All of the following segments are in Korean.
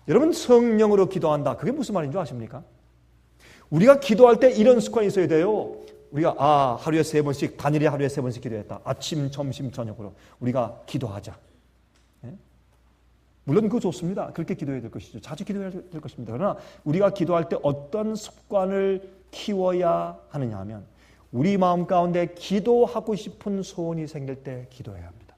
여러분, 성령으로 기도한다. 그게 무슨 말인 줄 아십니까? 우리가 기도할 때 이런 습관이 있어야 돼요. 우리가 하루에 3번씩, 단일에 하루에 3번씩 기도했다. 아침, 점심, 저녁으로 우리가 기도하자. 예? 물론 그거 좋습니다. 그렇게 기도해야 될 것이죠. 자주 기도해야 될 것입니다. 그러나 우리가 기도할 때 어떤 습관을 키워야 하느냐 하면 우리 마음 가운데 기도하고 싶은 소원이 생길 때 기도해야 합니다.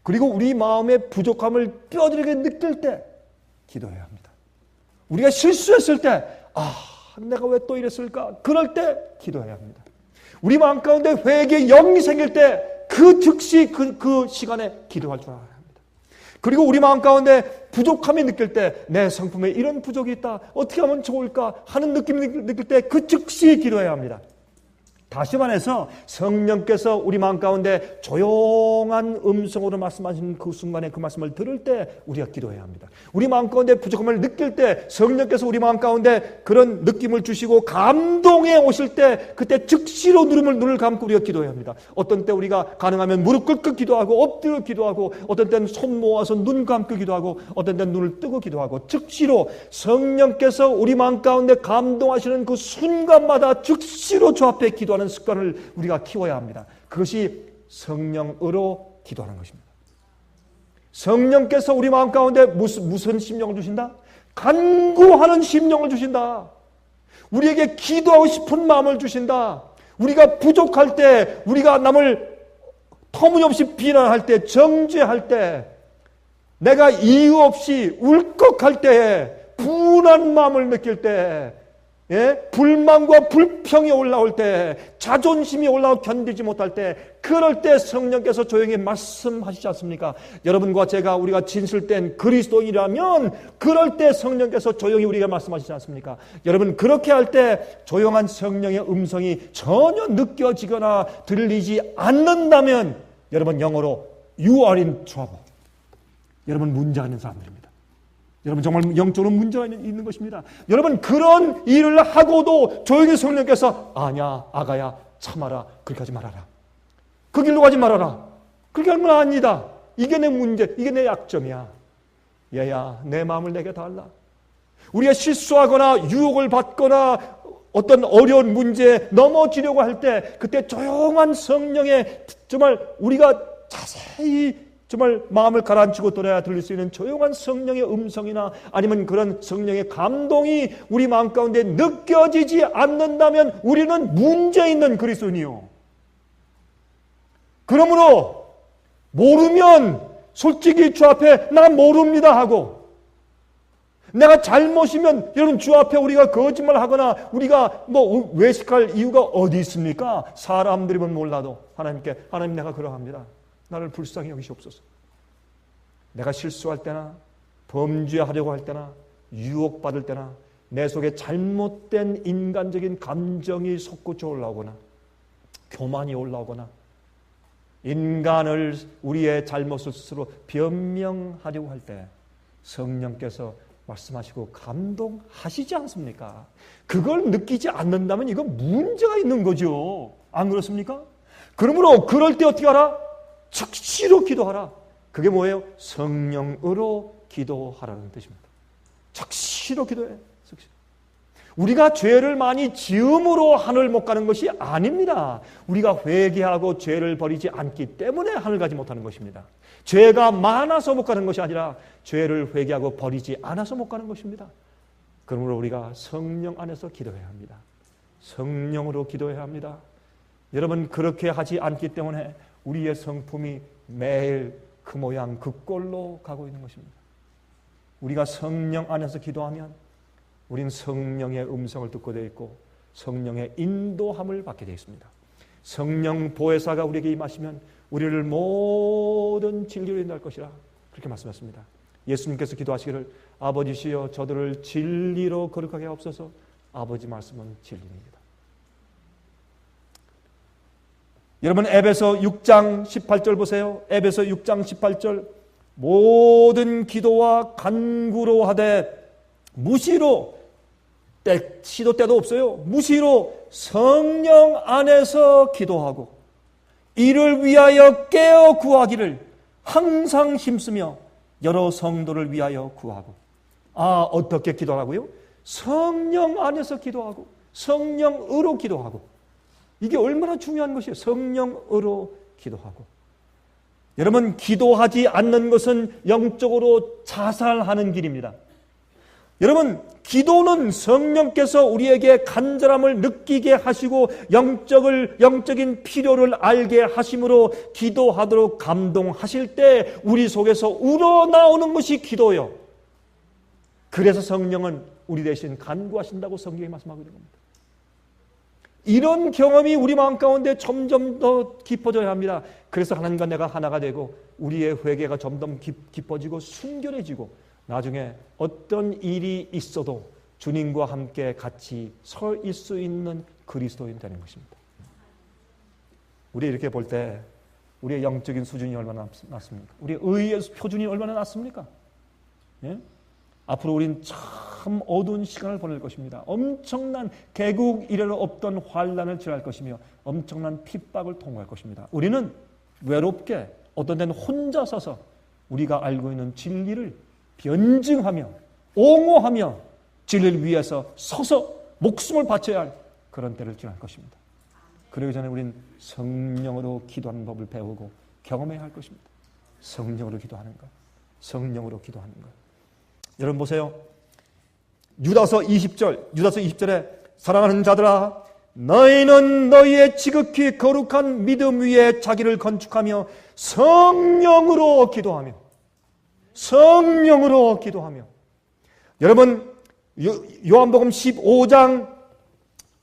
그리고 우리 마음의 부족함을 뼈저리게 느낄 때 기도해야 합니다. 우리가 실수했을 때 내가 왜 또 이랬을까? 그럴 때 기도해야 합니다. 우리 마음 가운데 회개의 영이 생길 때 그 즉시 그 시간에 기도할 줄 알아야 합니다. 그리고 우리 마음 가운데 부족함이 느낄 때 내 성품에 이런 부족이 있다. 어떻게 하면 좋을까? 하는 느낌이 느낄 때 그 즉시 기도해야 합니다. 다시 말해서 성령께서 우리 마음 가운데 조용한 음성으로 말씀하시는 그 순간에 그 말씀을 들을 때 우리가 기도해야 합니다. 우리 마음 가운데 부족함을 느낄 때 성령께서 우리 마음 가운데 그런 느낌을 주시고 감동해 오실 때 그때 즉시로 눈을 감고 우리가 기도해야 합니다. 어떤 때 우리가 가능하면 무릎 꿇고 기도하고 엎드려 기도하고 어떤 때는 손 모아서 눈 감고 기도하고 어떤 때는 눈을 뜨고 기도하고 즉시로 성령께서 우리 마음 가운데 감동하시는 그 순간마다 즉시로 주 앞에 기도하는 습관을 우리가 키워야 합니다. 그것이 성령으로 기도하는 것입니다. 성령께서 우리 마음 가운데 무슨 심령을 주신다? 간구하는 심령을 주신다. 우리에게 기도하고 싶은 마음을 주신다. 우리가 부족할 때, 우리가 남을 터무니없이 비난할 때, 정죄할 때, 내가 이유 없이 울컥할 때에, 분한 마음을 느낄 때, 불만과 불평이 올라올 때, 자존심이 올라와 견디지 못할 때, 그럴 때 성령께서 조용히 말씀하시지 않습니까? 여러분과 제가 우리가 진실된 그리스도인이라면 그럴 때 성령께서 조용히 우리가 말씀하시지 않습니까? 여러분, 그렇게 할 때 조용한 성령의 음성이 전혀 느껴지거나 들리지 않는다면 여러분, 영어로 You are in trouble. 여러분, 문제가 있는 사람들입니다. 여러분, 정말 영적으로 문제가 있는 것입니다. 여러분, 그런 일을 하고도 조용히 성령께서 아니야, 아가야, 참아라, 그렇게 하지 말아라, 그 길로 가지 말아라, 그렇게 하는 건 아니다, 이게 내 문제, 이게 내 약점이야, 얘야, 내 마음을 내게 달라. 우리가 실수하거나 유혹을 받거나 어떤 어려운 문제에 넘어지려고 할 때 그때 조용한 성령의 정말 우리가 자세히 정말 마음을 가라앉히고 돌아야 들릴 수 있는 조용한 성령의 음성이나 아니면 그런 성령의 감동이 우리 마음 가운데 느껴지지 않는다면 우리는 문제 있는 그리스도인이요. 그러므로 모르면 솔직히 주 앞에 나 모릅니다 하고, 내가 잘못이면 여러분 주 앞에 우리가 거짓말하거나 우리가 외식할 이유가 어디 있습니까? 사람들이면 몰라도 하나님께, 하나님 내가 그러합니다, 나를 불쌍히 여기시옵소서. 내가 실수할 때나 범죄하려고 할 때나 유혹받을 때나 내 속에 잘못된 인간적인 감정이 솟구쳐 올라오거나 교만이 올라오거나 인간을 우리의 잘못을 스스로 변명하려고 할 때 성령께서 말씀하시고 감동하시지 않습니까? 그걸 느끼지 않는다면 이건 문제가 있는 거죠. 안 그렇습니까? 그러므로 그럴 때 어떻게 하라? 즉시로 기도하라. 그게 뭐예요? 성령으로 기도하라는 뜻입니다. 즉시로 기도해. 즉시. 우리가 죄를 많이 지음으로 하늘 못 가는 것이 아닙니다. 우리가 회개하고 죄를 버리지 않기 때문에 하늘 가지 못하는 것입니다. 죄가 많아서 못 가는 것이 아니라 죄를 회개하고 버리지 않아서 못 가는 것입니다. 그러므로 우리가 성령 안에서 기도해야 합니다. 성령으로 기도해야 합니다. 여러분, 그렇게 하지 않기 때문에 우리의 성품이 매일 그 모양 그 꼴로 가고 있는 것입니다. 우리가 성령 안에서 기도하면 우린 성령의 음성을 듣고 되어 있고 성령의 인도함을 받게 되어 있습니다. 성령 보혜사가 우리에게 임하시면 우리를 모든 진리로 인도할 것이라 그렇게 말씀하셨습니다. 예수님께서 기도하시기를 아버지시여 저들을 진리로 거룩하게 하옵소서. 아버지 말씀은 진리입니다. 여러분, 에베소 6장 18절 보세요. 에베소 6장 18절. 모든 기도와 간구로 하되 무시로, 시도 때도 없어요. 무시로 성령 안에서 기도하고 이를 위하여 깨어 구하기를 항상 힘쓰며 여러 성도를 위하여 구하고. 아, 어떻게 기도하라고요? 성령 안에서 기도하고 성령으로 기도하고. 이게 얼마나 중요한 것이에요. 성령으로 기도하고. 여러분, 기도하지 않는 것은 영적으로 자살하는 길입니다. 여러분, 기도는 성령께서 우리에게 간절함을 느끼게 하시고 영적인 필요를 알게 하심으로 기도하도록 감동하실 때 우리 속에서 우러나오는 것이 기도예요. 그래서 성령은 우리 대신 간구하신다고 성경이 말씀하고 있는 겁니다. 이런 경험이 우리 마음 가운데 점점 더 깊어져야 합니다. 그래서 하나님과 내가 하나가 되고 우리의 회개가 점점 깊어지고 순결해지고 나중에 어떤 일이 있어도 주님과 함께 같이 서 있을 수 있는 그리스도인 되는 것입니다. 우리 이렇게 볼 때 우리의 영적인 수준이 얼마나 낮습니까? 우리의 의의 표준이 얼마나 낮습니까? 예? 앞으로 우린 참 어두운 시간을 보낼 것입니다. 엄청난 개국 이래로 없던 환란을 지날 것이며 엄청난 핍박을 통과할 것입니다. 우리는 외롭게 어떤 데는 혼자 서서 우리가 알고 있는 진리를 변증하며 옹호하며 진리를 위해서 서서 목숨을 바쳐야 할 그런 때를 지날 것입니다. 그러기 전에 우린 성령으로 기도하는 법을 배우고 경험해야 할 것입니다. 성령으로 기도하는 것, 성령으로 기도하는 것. 여러분 보세요. 유다서 20절에 사랑하는 자들아, 너희는 너희의 지극히 거룩한 믿음 위에 자기를 건축하며 성령으로 기도하며 여러분 요한복음 15장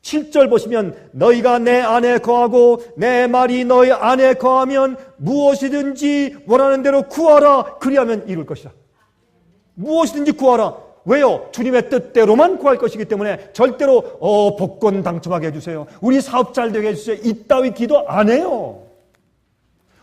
7절 보시면 너희가 내 안에 거하고 내 말이 너희 안에 거하면 무엇이든지 원하는 대로 구하라 그리하면 이룰 것이다. 무엇이든지 구하라. 왜요? 주님의 뜻대로만 구할 것이기 때문에 절대로 복권 당첨하게 해주세요. 우리 사업 잘 되게 해주세요. 이따위 기도 안 해요.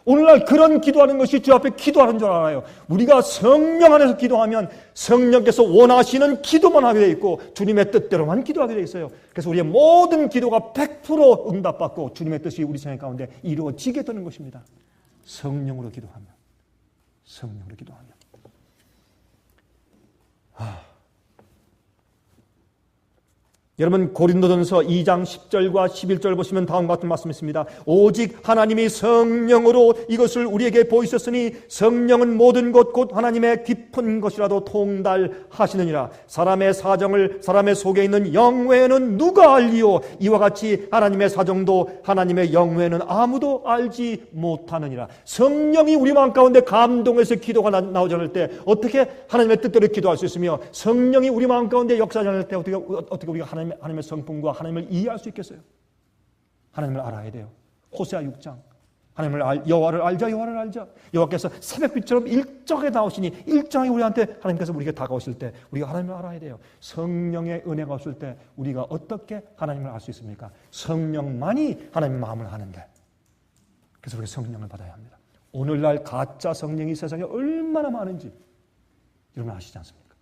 오늘날 그런 기도하는 것이 주 앞에 기도하는 줄 알아요. 우리가 성령 안에서 기도하면 성령께서 원하시는 기도만 하게 돼 있고 주님의 뜻대로만 기도하게 돼 있어요. 그래서 우리의 모든 기도가 100% 응답받고 주님의 뜻이 우리 생활 가운데 이루어지게 되는 것입니다. 성령으로 기도하면. 여러분 고린도전서 2장 10절과 11절 보시면 다음과 같은 말씀이 있습니다. 오직 하나님이 성령으로 이것을 우리에게 보이셨으니 성령은 모든 것 곧 하나님의 깊은 것이라도 통달하시느니라. 사람의 사정을 사람의 속에 있는 영 외에는 누가 알리요? 이와 같이 하나님의 사정도 하나님의 영 외에는 아무도 알지 못하느니라. 성령이 우리 마음 가운데 감동해서 기도가 나오지 않을 때 어떻게 하나님의 뜻대로 기도할 수 있으며 성령이 우리 마음 가운데 역사하지 않을 때 어떻게 우리가 하나님의 성품과 하나님을 이해할 수 있겠어요? 하나님을 알아야 돼요. 호세아 6장 여호와를 알자. 여호와께서 새벽빛처럼 일정하게 나오시니 일정하게 우리한테 하나님께서 우리에게 다가오실 때 우리가 하나님을 알아야 돼요. 성령의 은혜가 없을 때 우리가 어떻게 하나님을 알 수 있습니까? 성령만이 하나님의 마음을 아는데. 그래서 우리가 성령을 받아야 합니다. 오늘날 가짜 성령이 세상에 얼마나 많은지 여러분 아시지 않습니까?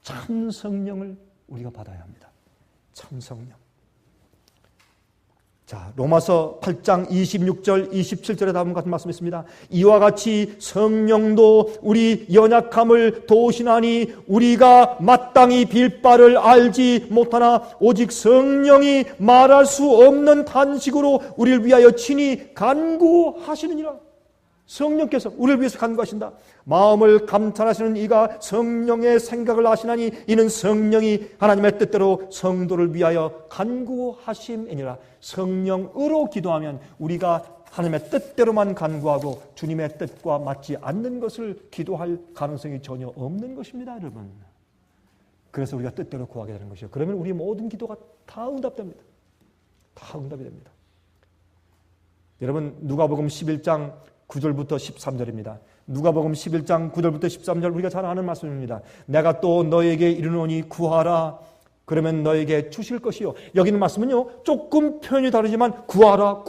참 성령을 우리가 받아야 합니다. 참 성령. 자, 로마서 8장 26절 27절에 다음과 같은 말씀이 있습니다. 이와 같이 성령도 우리 연약함을 도우시나니 우리가 마땅히 빌 바를 알지 못하나 오직 성령이 말할 수 없는 탄식으로 우리를 위하여 친히 간구하시느니라. 성령께서 우리를 위해서 간구하신다. 마음을 감찰하시는 이가 성령의 생각을 아시나니 이는 성령이 하나님의 뜻대로 성도를 위하여 간구하심이니라. 성령으로 기도하면 우리가 하나님의 뜻대로만 간구하고 주님의 뜻과 맞지 않는 것을 기도할 가능성이 전혀 없는 것입니다, 여러분. 그래서 우리가 뜻대로 구하게 되는 것이요. 그러면 우리 모든 기도가 다 응답됩니다. 다 응답이 됩니다. 여러분 누가복음 11장 9절부터 13절입니다. 누가복음 11장 9절부터 13절 우리가 잘 아는 말씀입니다. 내가 또 너에게 이르노니 구하라 그러면 너에게 주실 것이요. 여기 있는 말씀은요 조금 표현이 다르지만 구하라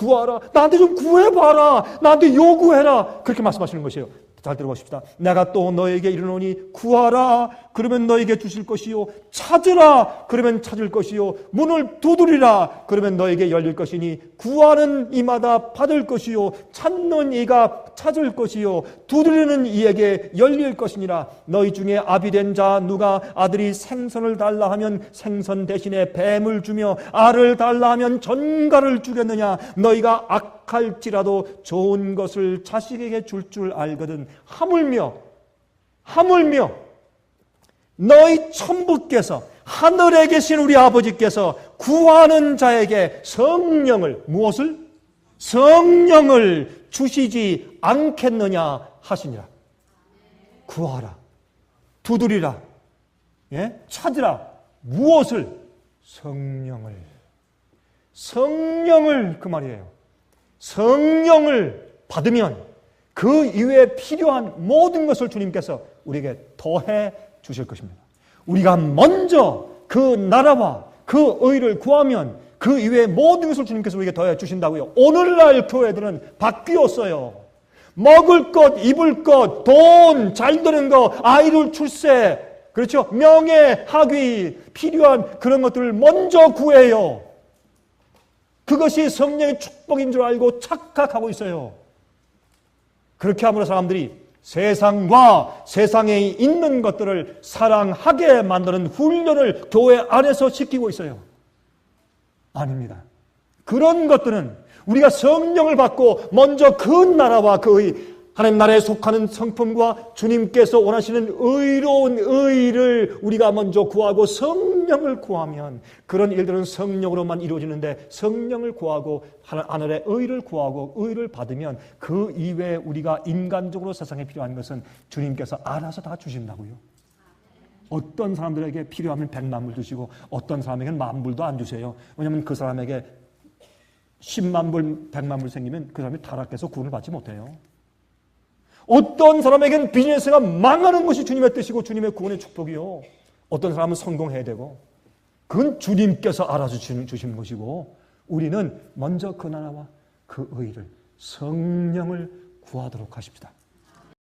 나한테 좀 구해봐라 나한테 요구해라 그렇게 말씀하시는 것이에요. 잘 들어보십시다. 내가 또 너에게 이르노니 구하라 그러면 너에게 주실 것이요 찾으라 그러면 찾을 것이요 문을 두드리라 그러면 너에게 열릴 것이니 구하는 이마다 받을 것이요 찾는 이가 찾을 것이요 두드리는 이에게 열릴 것이니라. 너희 중에 아비된 자 누가 아들이 생선을 달라 하면 생선 대신에 뱀을 주며 알을 달라 하면 전갈을 주겠느냐. 너희가 악할지라도 좋은 것을 자식에게 줄 줄 알거든. 하물며 너희 천부께서 하늘에 계신 우리 아버지께서 구하는 자에게 성령을 무엇을? 성령을 주시지 않겠느냐 하시니라. 구하라, 두드리라, 찾으라. 무엇을? 성령을 그 말이에요. 성령을 받으면 그 이외에 필요한 모든 것을 주님께서 우리에게 더해 주실 것입니다. 우리가 먼저 그 나라와 그 의를 구하면 그 이외의 모든 것을 주님께서 우리에게 더해 주신다고요. 오늘날 교회들은 바뀌었어요. 먹을 것, 입을 것, 돈, 잘 되는 거, 아이들 출세, 그렇죠? 명예, 학위, 필요한 그런 것들을 먼저 구해요. 그것이 성령의 축복인 줄 알고 착각하고 있어요. 그렇게 함으로 사람들이 세상과 세상에 있는 것들을 사랑하게 만드는 훈련을 교회 안에서 시키고 있어요. 아닙니다. 그런 것들은 우리가 성령을 받고 먼저 그 나라와 그 하나님 나라에 속하는 성품과 주님께서 원하시는 의로운 의를 우리가 먼저 구하고 성령을 구하면 그런 일들은 성령으로만 이루어지는데 성령을 구하고 하늘의 의를 구하고 의를 받으면 그 이외에 우리가 인간적으로 세상에 필요한 것은 주님께서 알아서 다 주신다고요. 어떤 사람들에게 필요하면 100만 불 주시고 어떤 사람에게는 10,000불도 안 주세요. 왜냐하면 그 사람에게 10만 불, 100만 불 생기면 그 사람이 타락해서 구원을 받지 못해요. 어떤 사람에게는 비즈니스가 망하는 것이 주님의 뜻이고 주님의 구원의 축복이요. 어떤 사람은 성공해야 되고 그건 주님께서 알아서 주시는 것이고 우리는 먼저 그 나라와 그 의를 성령을 구하도록 하십시다.